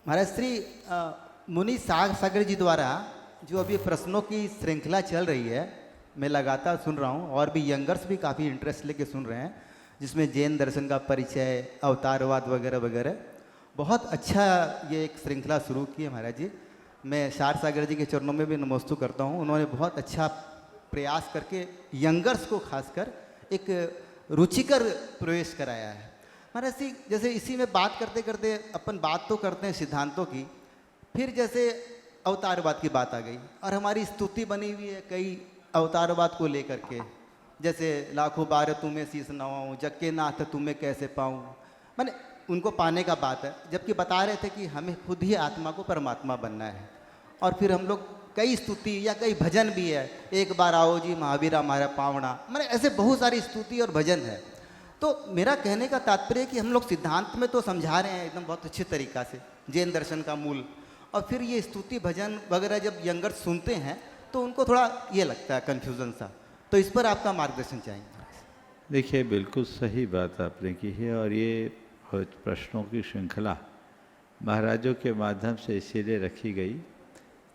महाराज श्री मुनि सागर जी द्वारा जो अभी प्रश्नों की श्रृंखला चल रही है, मैं लगातार सुन रहा हूँ और भी यंगर्स भी काफ़ी इंटरेस्ट लेके सुन रहे हैं, जिसमें जैन दर्शन का परिचय, अवतारवाद वगैरह वगैरह। बहुत अच्छा ये एक श्रृंखला शुरू की है महाराज जी। मैं शार सागर जी के चरणों में भी नमोस्तु करता हूँ। उन्होंने बहुत अच्छा प्रयास करके यंगर्स को खासकर एक रुचिकर प्रवेश कराया है। महाराज जी जैसे इसी में बात करते करते अपन बात तो करते हैं सिद्धांतों की, फिर जैसे अवतारवाद की बात आ गई और हमारी स्तुति बनी हुई है कई अवतारवाद को लेकर के, जैसे लाखों बार तुम्हें शीश नवाऊं, जग के नाथ तुम्हें कैसे पाऊं, माने उनको पाने का बात है। जबकि बता रहे थे कि हमें खुद ही आत्मा को परमात्मा बनना है। और फिर हम लोग कई स्तुति या कई भजन भी है, एक बार आओ जी महावीर हमारा पावना, माने ऐसे बहुत सारी स्तुति और भजन है। तो मेरा कहने का तात्पर्य है कि हम लोग सिद्धांत में तो समझा रहे हैं एकदम बहुत अच्छे तरीक़ा से जैन दर्शन का मूल, और फिर ये स्तुति भजन वगैरह जब यंगर सुनते हैं तो उनको थोड़ा ये लगता है कन्फ्यूज़न सा। तो इस पर आपका मार्गदर्शन चाहिए। देखिए, बिल्कुल सही बात आपने की है। और ये प्रश्नों की श्रृंखला महाराजों के माध्यम से इसीलिए रखी गई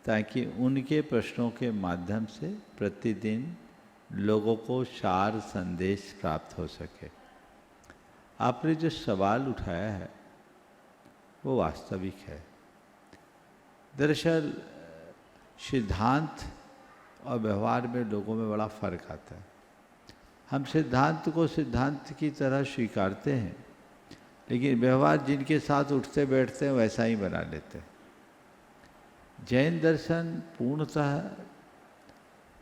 ताकि उनके प्रश्नों के माध्यम से प्रतिदिन लोगों को सार संदेश प्राप्त हो सके। आपने जो सवाल उठाया है वो वास्तविक है। दरअसल सिद्धांत और व्यवहार में लोगों में बड़ा फर्क आता है। हम सिद्धांत को सिद्धांत की तरह स्वीकारते हैं, लेकिन व्यवहार जिनके साथ उठते बैठते हैं वैसा ही बना लेते हैं। जैन दर्शन पूर्णतः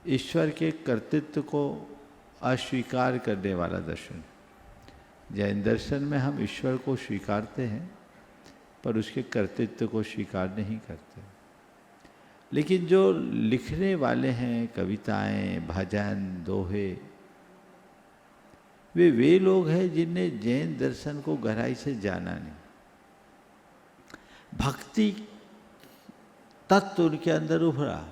ईश्वर के कर्तृत्व को अस्वीकार करने वाला दर्शन है। जैन दर्शन में हम ईश्वर को स्वीकारते हैं पर उसके कर्तृत्व को स्वीकार नहीं करते। लेकिन जो लिखने वाले हैं कविताएं, भजन, दोहे, वे लोग हैं जिनने जैन दर्शन को गहराई से जाना नहीं। भक्ति तत्व उनके अंदर उभरा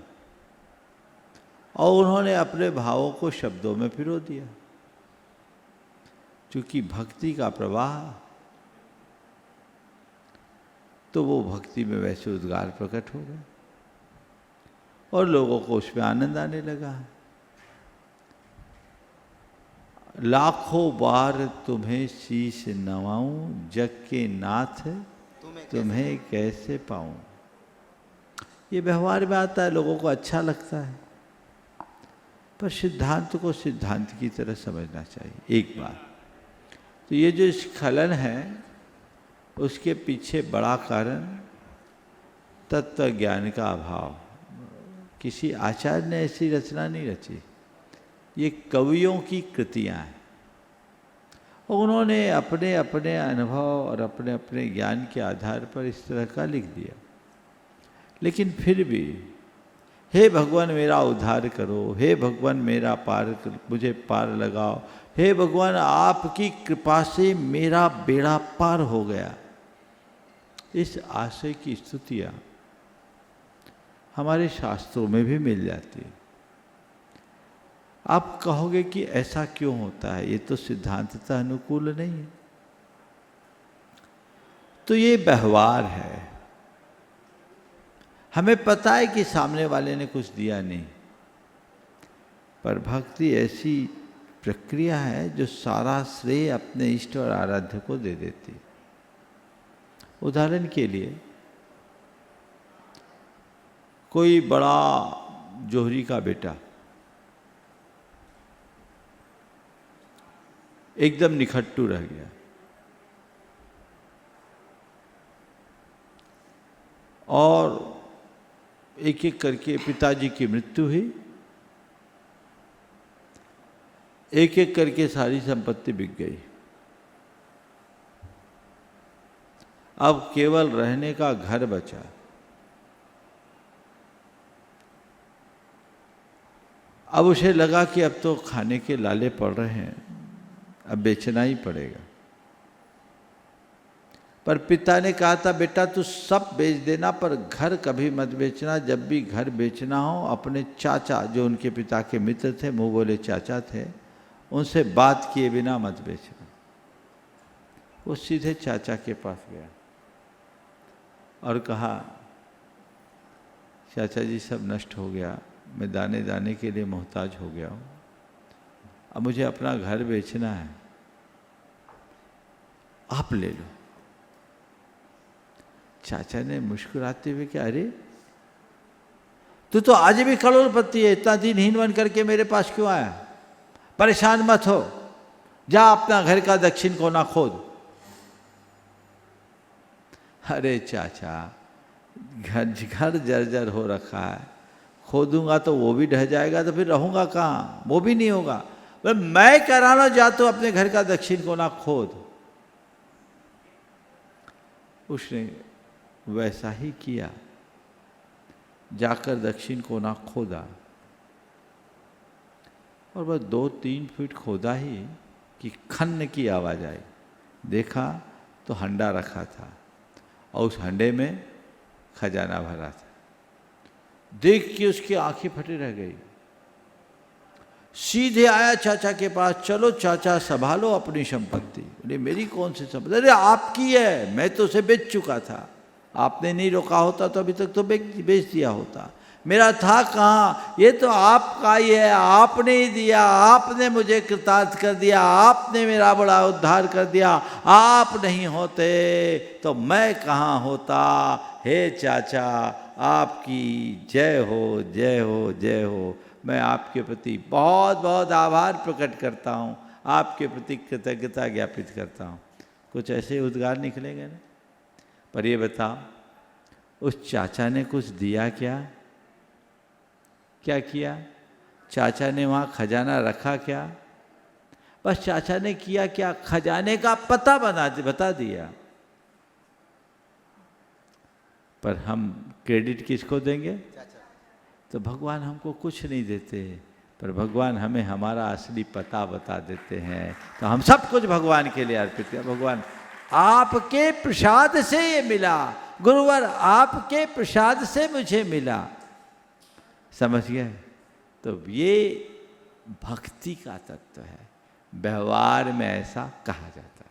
और उन्होंने अपने भावों को शब्दों में पिरो दिया। क्योंकि भक्ति का प्रवाह, तो वो भक्ति में वैसे उद्गार प्रकट हो गए और लोगों को उसमें आनंद आने लगा। लाखों बार तुम्हें शीश नवाऊं, जग के नाथ तुम्हें कैसे पाऊं। ये व्यवहार में आता है, लोगों को अच्छा लगता है, पर सिद्धांत को सिद्धांत की तरह समझना चाहिए। एक बार तो ये जो स्खलन है उसके पीछे बड़ा कारण तत्व ज्ञान का अभाव। किसी आचार्य ने ऐसी रचना नहीं रची, ये कवियों की कृतियां हैं और उन्होंने अपने अपने अनुभव और अपने अपने ज्ञान के आधार पर इस तरह का लिख दिया। लेकिन फिर भी हे भगवान मेरा उद्धार करो, हे भगवान मेरा मुझे पार लगाओ, हे भगवान आपकी कृपा से मेरा बेड़ा पार हो गया, इस आशय की स्तुतियाँ हमारे शास्त्रों में भी मिल जाती है। आप कहोगे कि ऐसा क्यों होता है, ये तो सिद्धांततः अनुकूल नहीं है। तो ये व्यवहार है। हमें पता है कि सामने वाले ने कुछ दिया नहीं, पर भक्ति ऐसी प्रक्रिया है जो सारा श्रेय अपने इष्ट और आराध्य को दे देती। उदाहरण के लिए कोई बड़ा जोहरी का बेटा एकदम निखट्टू रह गया और एक एक करके पिताजी की मृत्यु हुई, एक एक करके सारी संपत्ति बिक गई। अब केवल रहने का घर बचा। अब उसे लगा कि अब तो खाने के लाले पड़ रहे हैं, अब बेचना ही पड़ेगा। पर पिता ने कहा था बेटा तू सब बेच देना पर घर कभी मत बेचना। जब भी घर बेचना हो अपने चाचा, जो उनके पिता के मित्र थे, मुँह बोले चाचा थे, उनसे बात किए बिना मत बेचना। वो सीधे चाचा के पास गया और कहा चाचा जी सब नष्ट हो गया, मैं दाने दाने के लिए मोहताज हो गया हूँ, अब मुझे अपना घर बेचना है, आप ले लो। चाचा ने मुस्कुराते हुए कहा, अरे तू तो आज भी करोड़पति है, इतना दिनहीन बन करके मेरे पास क्यों आया? परेशान मत हो, जा अपना घर का दक्षिण कोना खोद। अरे चाचा, घर जर्जर हो रखा है, खोदूंगा तो वो भी ढह जाएगा, तो फिर रहूंगा कहाँ? वो भी नहीं होगा। पर मैं कराना जा तो अपने घर का दक्षिण कोना खोद। उसने वैसा ही किया, जाकर दक्षिण कोना खोदा और बस 2-3 फीट खोदा ही कि खन्न की आवाज़ आई। देखा तो हंडा रखा था और उस हंडे में खजाना भरा था। देख के उसकी आंखें फटी रह गई। सीधे आया चाचा के पास, चलो चाचा संभालो अपनी संपत्ति। बोले मेरी कौन सी संपत्ति? अरे आपकी है, मैं तो उसे बेच चुका था, आपने नहीं रोका होता तो अभी तक तो बेच दिया होता। मेरा था कहाँ? ये तो आपका ही है, आपने ही दिया, आपने मुझे कृतार्थ कर दिया, आपने मेरा बड़ा उद्धार कर दिया। आप नहीं होते तो मैं कहाँ होता। हे चाचा, आपकी जय हो, जय हो, जय हो। मैं आपके प्रति बहुत बहुत आभार प्रकट करता हूँ, आपके प्रति कृतज्ञता ज्ञापित करता हूँ। कुछ ऐसे उद्गार निकलेंगे ना। पर ये बताओ, उस चाचा ने कुछ दिया क्या? क्या किया? चाचा ने वहाँ खजाना रखा क्या? बस चाचा ने किया क्या? खजाने का पता बता दिया। पर हम क्रेडिट किसको देंगे? तो भगवान हमको कुछ नहीं देते, पर भगवान हमें हमारा असली पता बता देते हैं। तो हम सब कुछ भगवान के लिए अर्पित करें। भगवान आपके प्रसाद से ये मिला, गुरुवर आपके प्रसाद से मुझे मिला। समझ गए? तो ये भक्ति का तत्व है, व्यवहार में ऐसा कहा जाता है।